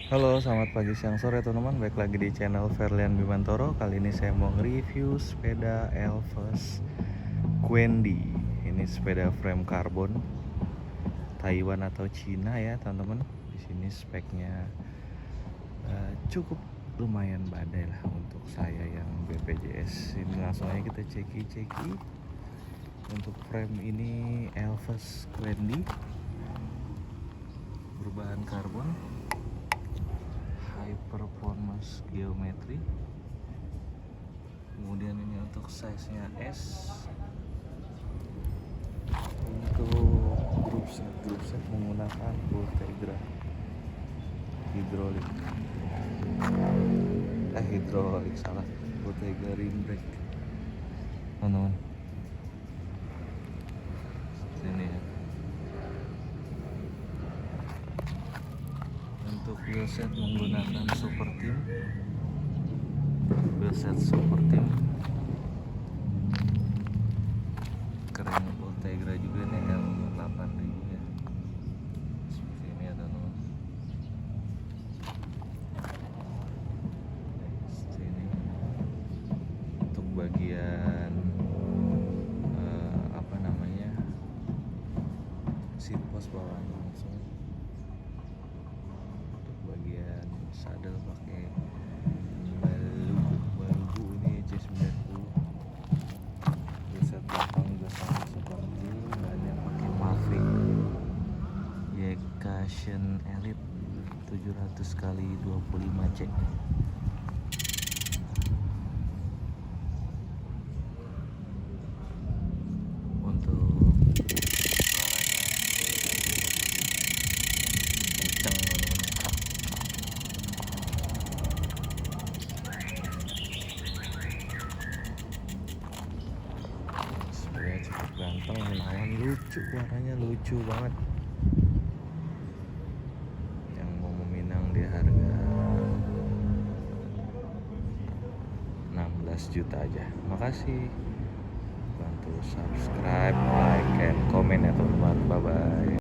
Halo, selamat pagi, siang, sore teman-teman. Baik lagi di channel Ferlian Bimantoro. Kali ini saya mau nge-review sepeda Elves Quendi. Ini sepeda frame karbon Taiwan atau Cina ya teman-teman. Di sini speknya cukup lumayan badai lah untuk saya yang BPJS. Ini langsung aja kita ceki-ceki. Untuk frame ini Elves Quendi berbahan karbon, high performance geometri. Kemudian ini untuk size nya S. Untuk grup set menggunakan Ultegra hidrolik salah, Ultegra rim brake teman-teman. Sini ya. Untuk wheelset menggunakan Super Team, wheelset Super Team keren, Ultegra juga nih, L8000 ya. Seperti ini ya teman-teman. Sini untuk bagian apa namanya, seat post bawahnya langsung. Untuk bagian saddle pakai balbu ini C90. Set belakang juga sama seperti bannya pakai Mavic Yekashin Elite 700x25C. Untuk suaranya kenceng, sebenarnya cukup ganteng, menawan, lucu, warnanya lucu banget. Yang mau meminang di harga 16 juta aja. Makasih, bantu subscribe, like, and comment ya teman-teman. Bye bye.